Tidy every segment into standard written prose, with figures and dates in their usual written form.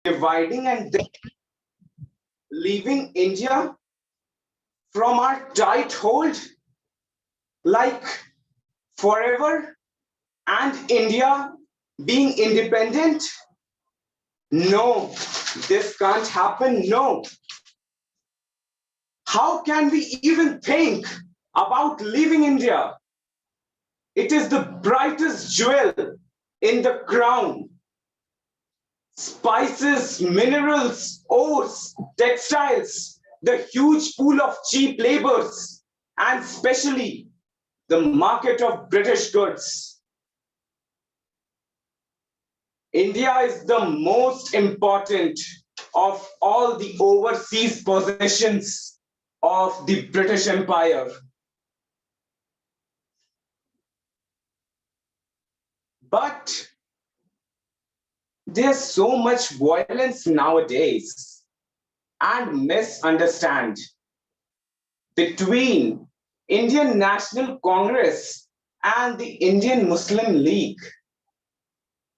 dividing and then leaving India from our tight hold like forever and India being independent? No, this can't happen. No. How can we even think about leaving India? It is the brightest jewel in the crown. Spices, minerals, ores, textiles, the huge pool of cheap labors, and especially the market of British goods. India is the most important of all the overseas possessions of the British Empire. But there's so much violence nowadays and misunderstand between Indian National Congress and the Indian Muslim League,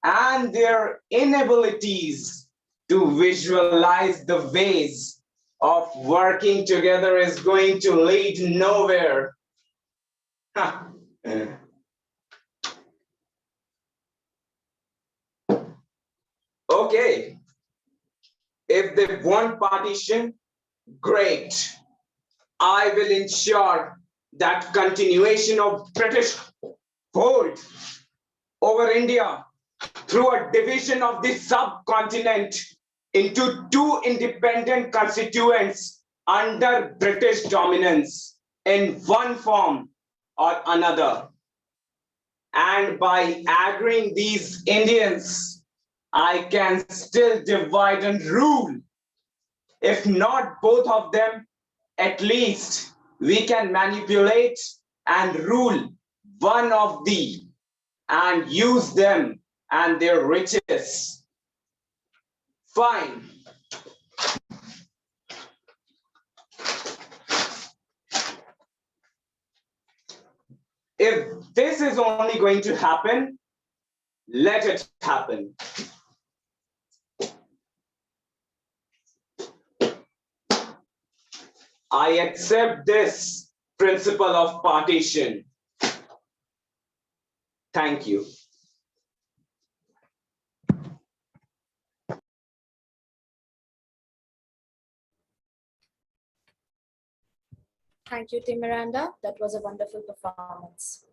and their inabilities to visualize the ways of working together is going to lead nowhere. Okay, if they want partition, great. I will ensure that continuation of British hold over India through a division of the subcontinent into two independent constituents under British dominance in one form or another. And by agreeing these Indians, I can still divide and rule. If not both of them, at least we can manipulate and rule one of the and use them and their riches. Fine. If this is only going to happen, let it happen. I accept this principle of partition. Thank you. Thank you, Tim Miranda. That was a wonderful performance.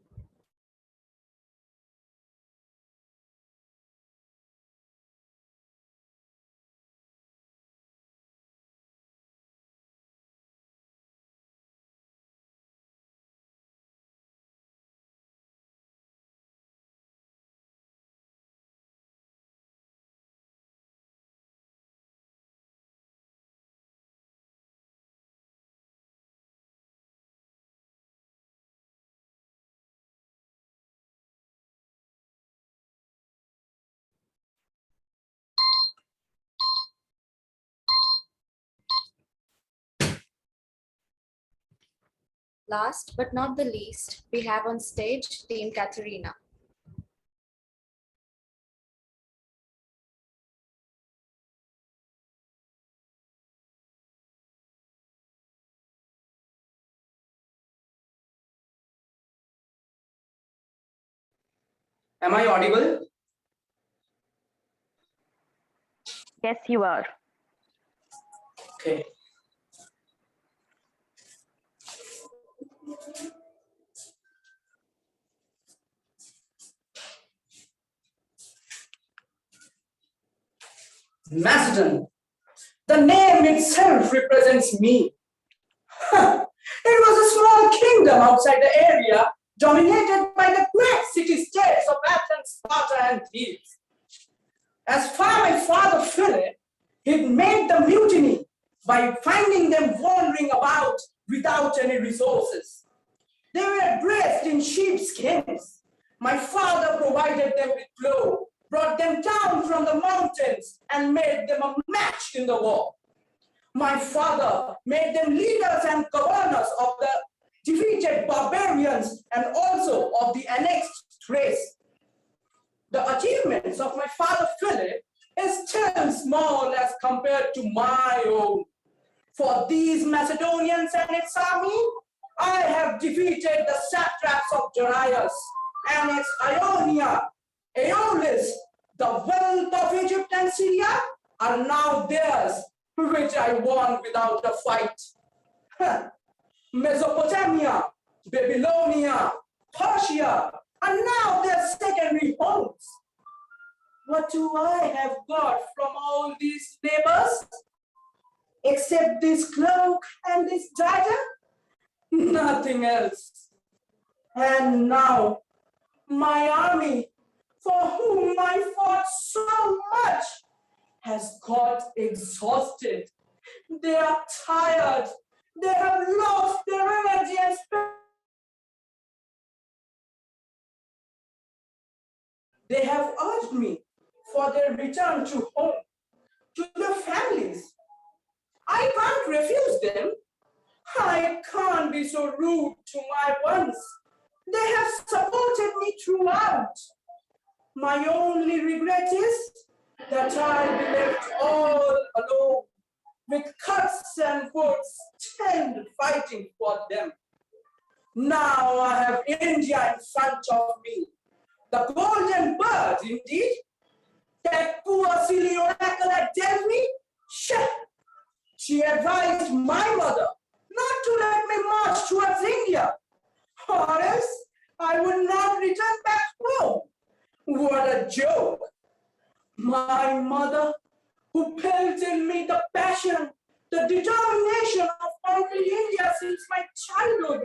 Last but not the least, we have on stage Team Katerina. Am I audible? Yes, you are. Okay. Macedon. The name itself represents me. It was a small kingdom outside the area, dominated by the great city-states of Athens, Sparta, and Thebes. As for my father Philip, he'd made the mutiny by finding them wandering about without any resources. They were dressed in sheepskins. My father provided them with clothes, brought them down from the mountains, and made them a match in the war. My father made them leaders and governors of the defeated barbarians and also of the annexed Thrace. The achievements of my father Philip is still small as compared to my own. For these Macedonians and its army, I have defeated the satraps of Darius and its Ionia, Aeolus, the wealth of Egypt and Syria are now theirs, which I won without a fight. Mesopotamia, Babylonia, Persia are now their secondary homes. What do I have got from all these neighbors? Except this cloak and this dagger? Nothing else. And now, my army, for whom I fought so much, has got exhausted. They are tired. They have lost their energy and spirit. They have urged me for their return to home, to their families. I can't refuse them. I can't be so rude to my ones. They have supported me throughout. My only regret is that I'll be left all alone with cuts and wounds and fighting for them. Now I have India in front of me. The golden bird, indeed. That poor silly oracle at Delphi, she advised my mother not to let me march towards India, or else I would not return back home. What a joke! My mother, who built in me the passion, the determination of conquering India since my childhood,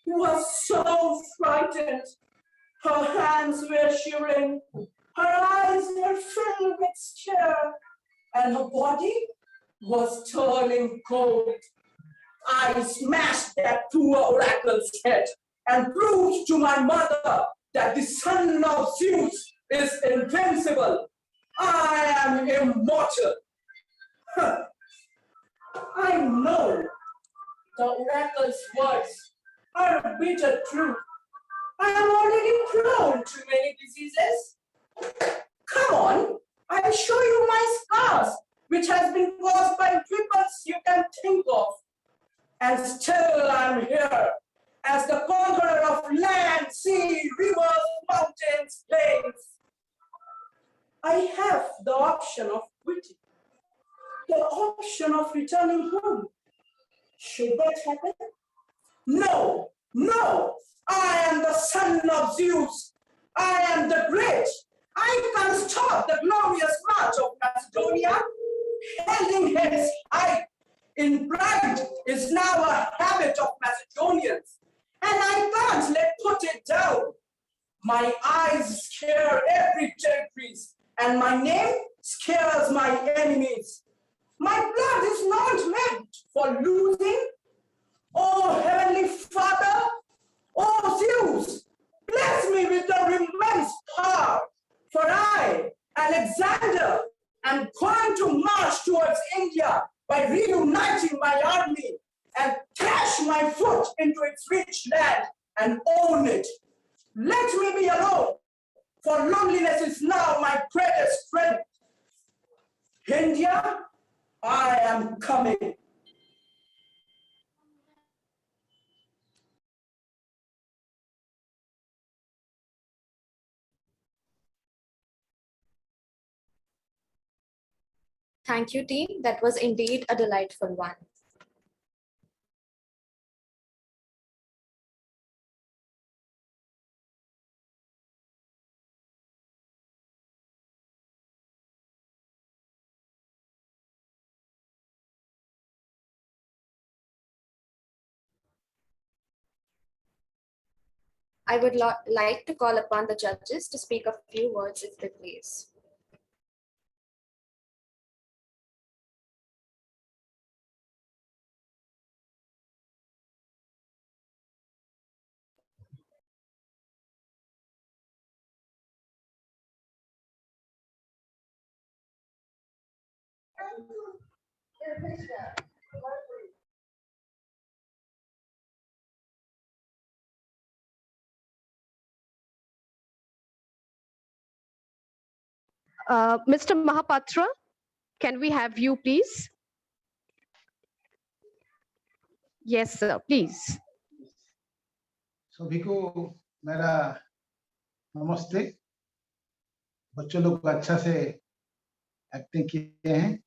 was so frightened. Her hands were shivering, her eyes were filled with fear, and her body was turning cold. I smashed that poor oracle's head and proved to my mother that the son of Zeus is invincible. I am immortal. I know the oracle's words are bitter truth. I am already prone to many diseases. Come on, I'll show you my scars, which has been caused by ripples you can think of. And still I'm here, as the conqueror of land, sea, rivers, mountains, plains. I have the option of quitting, the option of returning home. Should that happen? No, no, I am the son of Zeus. I am the great. I can stop the glorious march of Macedonia. Holding heads high in pride is now a habit of Macedonians, and I can't let put it down. My eyes scare every territory, and my name scares my enemies. My blood is not meant for losing. Oh, Heavenly Father, oh Zeus, bless me with your immense power, for I, Alexander, am going to march towards India by reuniting my army and dash my foot into its rich land and own it. Let me be alone, for loneliness is now my greatest strength. India, I am coming. Thank you, team. That was indeed a delightful one. I would like to call upon the judges to speak a few words if they please. Mr. Mahapatra, can we have you, please? Yes, sir, please. सभी को मेरा नमस्ते। बच्चों लोग अच्छा से acting किए हैं,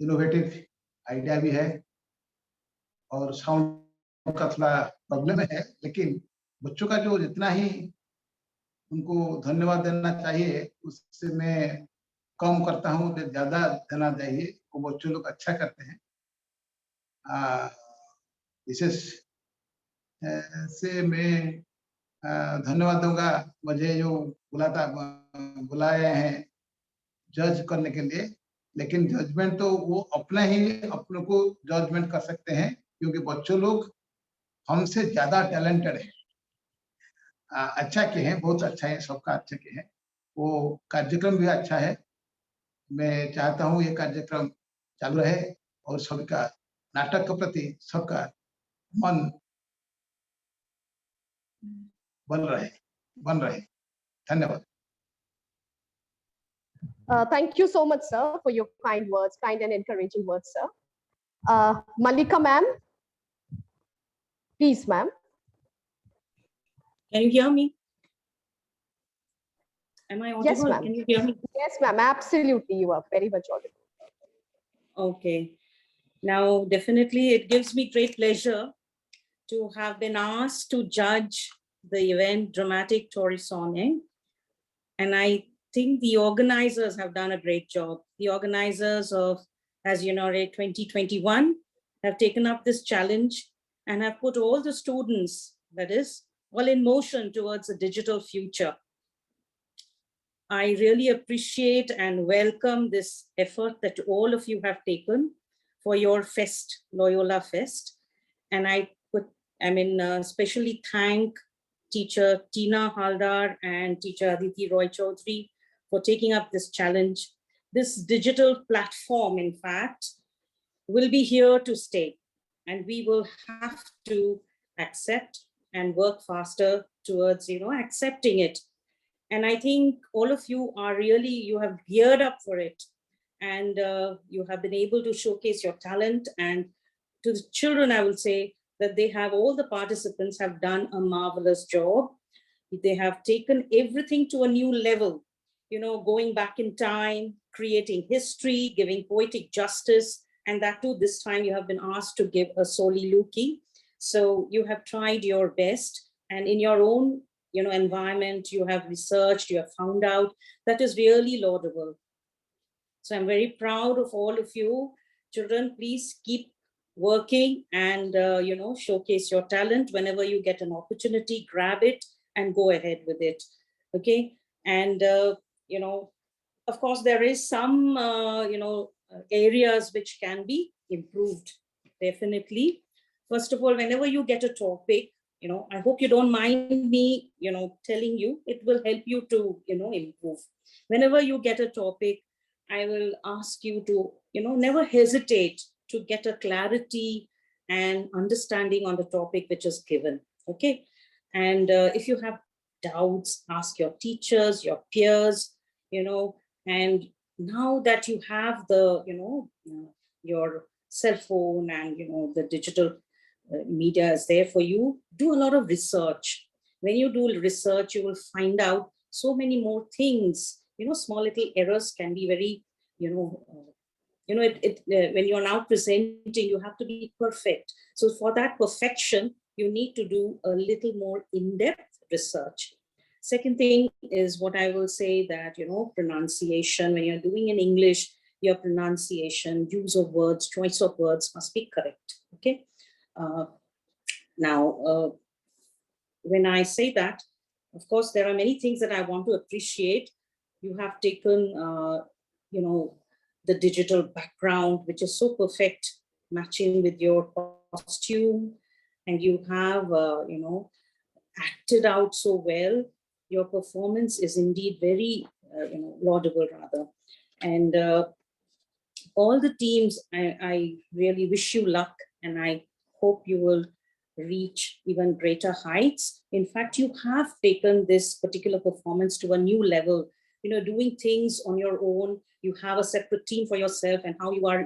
इनोवेटिव आइडिया भी है और साउंड का थोड़ा प्रॉब्लम है, लेकिन बच्चों का जो जितना ही उनको धन्यवाद देना चाहिए उससे मैं कम करता हूँ, ज्यादा देना चाहिए। वो बच्चों लोग अच्छा करते हैं। विशेष से मैं धन्यवाद दूंगा मुझे जो बुलाए हैं जज करने के लिए, लेकिन जजमेंट तो वो अपने को जजमेंट कर सकते हैं, क्योंकि बच्चों लोग हमसे ज्यादा टैलेंटेड है। अच्छा किए हैं, बहुत अच्छा है, सबका अच्छा किए हैं। वो कार्यक्रम भी अच्छा है। मैं चाहता हूँ ये कार्यक्रम चालू रहे और सबका नाटक के प्रति सबका मन बन रहे। धन्यवाद। Thank you so much, sir, for your kind words, kind and encouraging words, sir. Malika ma'am, please, ma'am. Can you hear me? Am I audible? Yes, ma'am. Can you hear me? Yes, ma'am, absolutely, you are very much audible. Okay. Now, definitely, it gives me great pleasure to have been asked to judge the event Dramatic Torsione. And I think the organizers have done a great job. The organizers of, as you know, 2021 have taken up this challenge and have put all the students, that is, all in motion towards a digital future. I really appreciate and welcome this effort that all of you have taken for your fest, Loyola Fest. And I especially thank teacher Tina Haldar and teacher Aditi Roy Chaudhary for taking up this challenge. This digital platform, in fact, will be here to stay, and we will have to accept and work faster towards, accepting it. And I think all of you are really, you have geared up for it, and you have been able to showcase your talent. And to the children, I will say that all the participants have done a marvelous job. They have taken everything to a new level, going back in time, creating history, giving poetic justice, and that too, this time you have been asked to give a soliloquy. So you have tried your best, and in your own environment, you have researched, you have found out. That is really laudable. So I'm very proud of all of you. Children, please keep working and, showcase your talent. Whenever you get an opportunity, grab it and go ahead with it. Okay. And, of course, there is some, areas which can be improved, definitely. First of all, whenever you get a topic, I hope you don't mind me, telling you, it will help you to, improve. Whenever you get a topic, I will ask you to, never hesitate to get a clarity and understanding on the topic which is given, okay? And if you have doubts, ask your teachers, your peers, and now that you have the, your cell phone and, the digital media is there for you, do a lot of research. When you do research, you will find out so many more things. Small little errors can be very, when you're now presenting, you have to be perfect. So for that perfection, you need to do a little more in-depth research. Second thing is what I will say that, pronunciation, when you're doing in English, your pronunciation, use of words, choice of words must be correct, okay? Now, when I say that, of course, there are many things that I want to appreciate. You have taken, the digital background, which is so perfect, matching with your costume, and you have, acted out so well. Your performance is indeed very, laudable rather. And all the teams, I really wish you luck, and I hope you will reach even greater heights. In fact, you have taken this particular performance to a new level doing things on your own. You have a separate team for yourself, and how you are,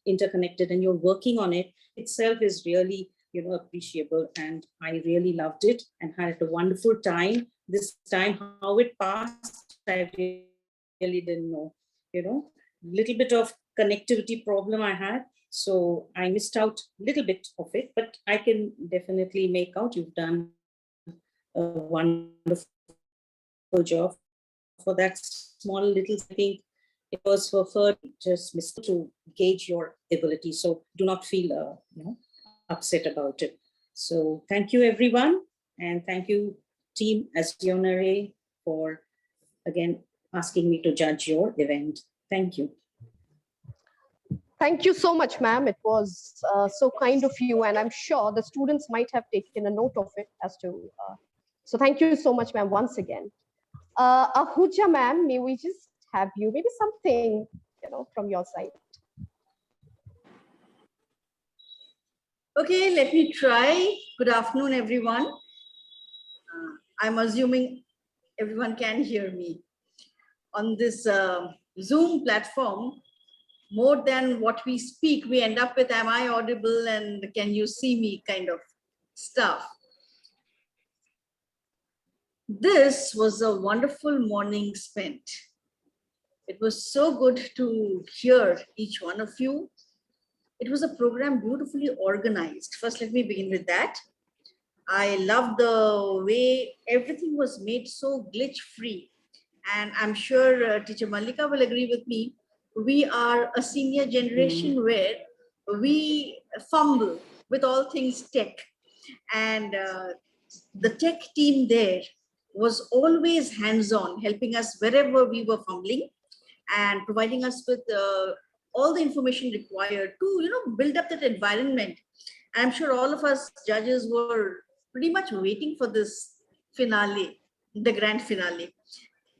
interconnected, and you're working on it itself is really, appreciable. And I really loved it and had a wonderful time. This time, how it passed, I really didn't know, little bit of connectivity problem I had. So I missed out a little bit of it, but I can definitely make out you've done a wonderful job for that small little thing. It was for just missed to gauge your ability. So do not feel upset about it. So thank you, everyone. And thank you, team Azionare, for again asking me to judge your event. Thank you. Thank you so much, ma'am. It was so kind of you, and I'm sure the students might have taken a note of it as to. So thank you so much, ma'am, once again. Ahuja, ma'am, may we just have you, maybe something, from your side? Okay, let me try. Good afternoon, everyone. I'm assuming everyone can hear me. On this Zoom platform, more than what we speak, we end up with, am I audible and can you see me kind of stuff. This was a wonderful morning spent. It was so good to hear each one of you. It was a program beautifully organized. First, let me begin with that. I love the way everything was made so glitch-free. And I'm sure Teacher Mallika will agree with me. We are a senior generation where we fumble with all things tech. And the tech team there was always hands-on, helping us wherever we were fumbling and providing us with all the information required to, build up that environment. I'm sure all of us judges were pretty much waiting for this finale, the grand finale.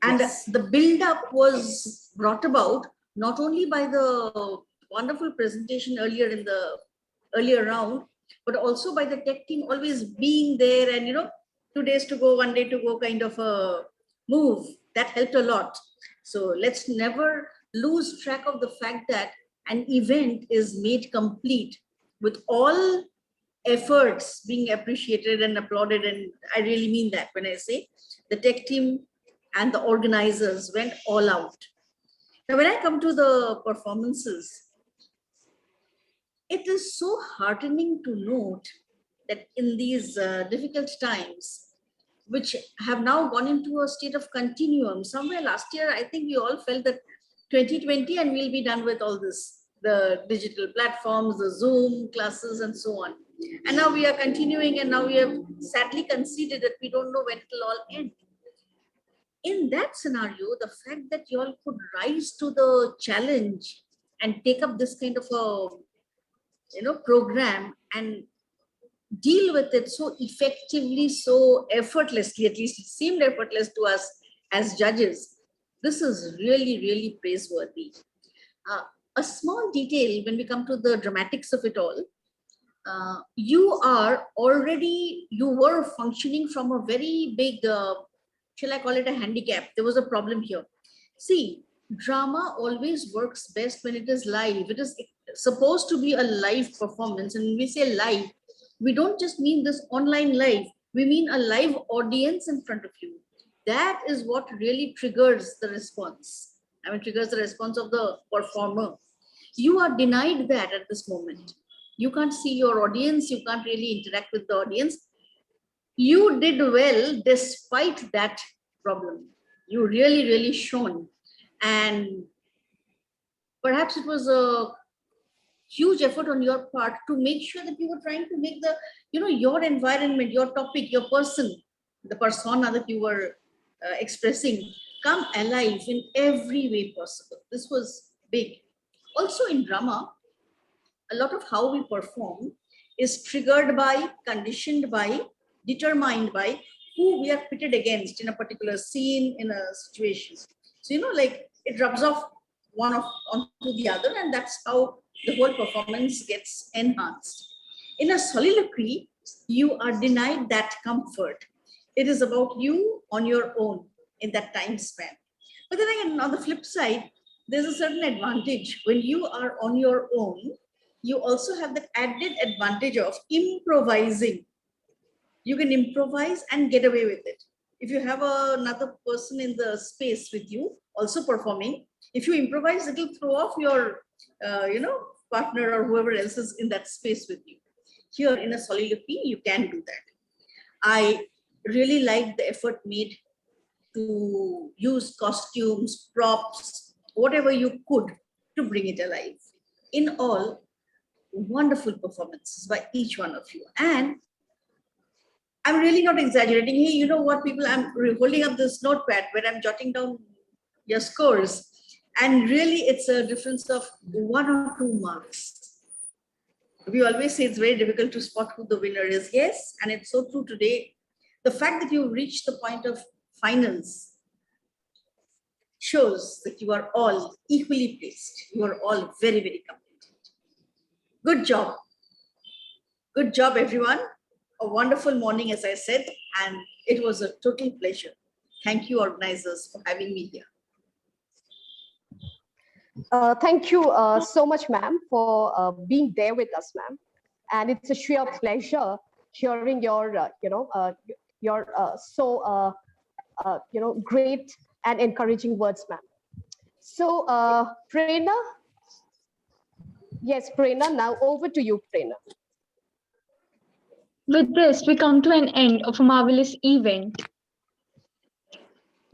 And yes, the build-up was brought about not only by the wonderful presentation earlier round, but also by the tech team always being there and, 2 days to go, 1 day to go kind of a move. That helped a lot. So let's never lose track of the fact that an event is made complete with all efforts being appreciated and applauded. And I really mean that when I say the tech team and the organizers went all out. Now, when I come to the performances, it is so heartening to note that in these difficult times, which have now gone into a state of continuum. Somewhere last year, I think we all felt that 2020 and we'll be done with all this, the digital platforms, the Zoom classes and so on. And now we are continuing, and now we have sadly conceded that we don't know when it will all end. In that scenario, the fact that you all could rise to the challenge and take up this kind of a program and deal with it so effectively, so effortlessly, at least it seemed effortless to us as judges, this is really, really praiseworthy. A small detail when we come to the dramatics of it all, you were functioning from a very big, shall I call it a handicap? There was a problem here. See, drama always works best when it is live. It is supposed to be a live performance. And when we say live, we don't just mean this online live. We mean a live audience in front of you. That is what really triggers the response. Triggers the response of the performer. You are denied that at this moment. You can't see your audience. You can't really interact with the audience. You did well despite that problem. You really, really shone. And perhaps it was a huge effort on your part to make sure that you were trying to make the, your environment, your topic, your person, the persona that you were expressing come alive in every way possible. This was big. Also in drama, a lot of how we perform is triggered by, conditioned by, determined by who we are pitted against in a particular scene, in a situation. So, like it rubs off onto the other, and that's how the whole performance gets enhanced. In a soliloquy, you are denied that comfort. It is about you on your own in that time span. But then again, on the flip side, there's a certain advantage. When you are on your own, you also have that added advantage of improvising. You can improvise and get away with it. If you have another person in the space with you, also performing, if you improvise, it'll throw off your, partner or whoever else is in that space with you. Here in a soliloquy, you can do that. I really like the effort made to use costumes, props, whatever you could to bring it alive. In all, wonderful performances by each one of you. And I'm really not exaggerating. Hey, you know what, people, I'm holding up this notepad where I'm jotting down your scores. And really, it's a difference of 1 or 2 marks. We always say it's very difficult to spot who the winner is. Yes, and it's so true today. The fact that you reached the point of finals shows that you are all equally placed. You are all very, very competent. Good job. Good job, everyone. A wonderful morning, as I said, and it was a total pleasure. Thank you, organizers, for having me here. Thank you so much, ma'am, for being there with us, ma'am. And it's a sheer pleasure hearing your, great and encouraging words, ma'am. So, Prerna, yes, Prerna, now over to you, Prerna. With this, we come to an end of a marvelous event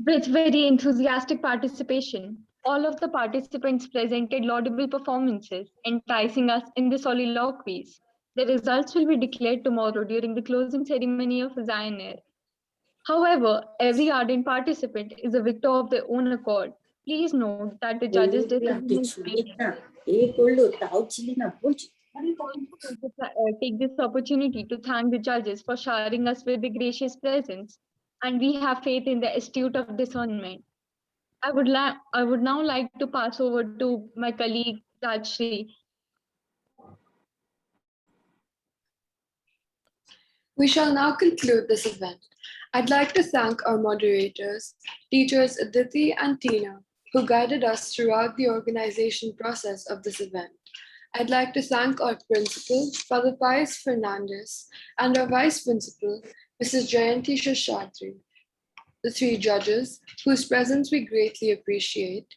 with very enthusiastic participation. All of the participants presented laudable performances, enticing us in the soliloquies. The results will be declared tomorrow during the closing ceremony of Zion Air. However, every ardent participant is a victor of their own accord. Please note that the judges' decision is take this opportunity to thank the judges for showering us with the gracious presence, and we have faith in the astute of discernment. I would now like to pass over to my colleague Rajshri. We shall now conclude this event. I'd like to thank our moderators, teachers Aditi and Tina, who guided us throughout the organization process of this event. I'd like to thank our principal, Father Pius Fernandez, and our vice principal, Mrs. Jayanti Shashadri, the 3 judges, whose presence we greatly appreciate,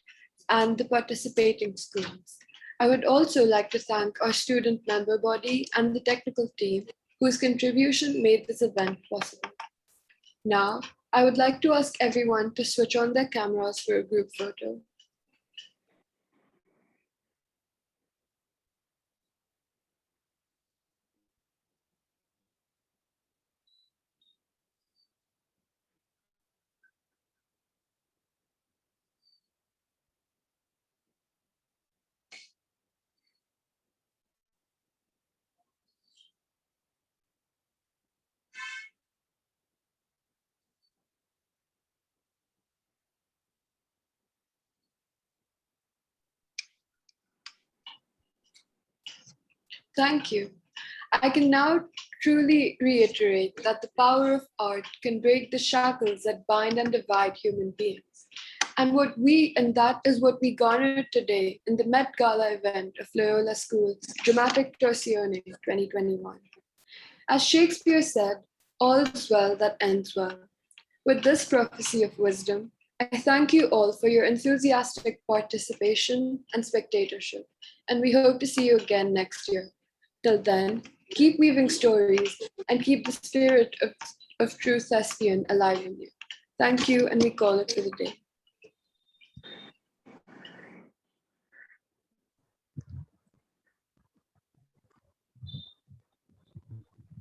and the participating schools. I would also like to thank our student member body and the technical team, whose contribution made this event possible. Now, I would like to ask everyone to switch on their cameras for a group photo. Thank you. I can now truly reiterate that the power of art can break the shackles that bind and divide human beings. And that is what we garnered today in the Met Gala event of Loyola School's Dramatic Torsione 2021. As Shakespeare said, all's well that ends well. With this prophecy of wisdom, I thank you all for your enthusiastic participation and spectatorship, and we hope to see you again next year. Till then, keep weaving stories and keep the spirit of true thespian alive in you. Thank you, and we call it for the day.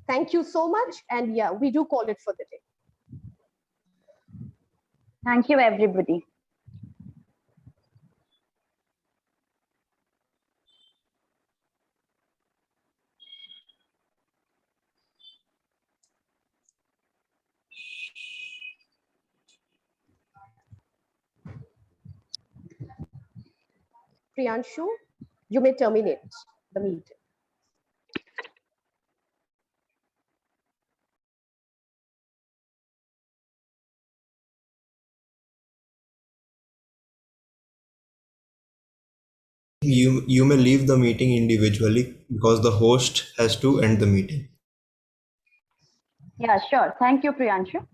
Thank you so much. And yeah, we do call it for the day. Thank you, everybody. Priyanshu, you may terminate the meeting. You may leave the meeting individually because the host has to end the meeting. Yeah, sure. Thank you, Priyanshu.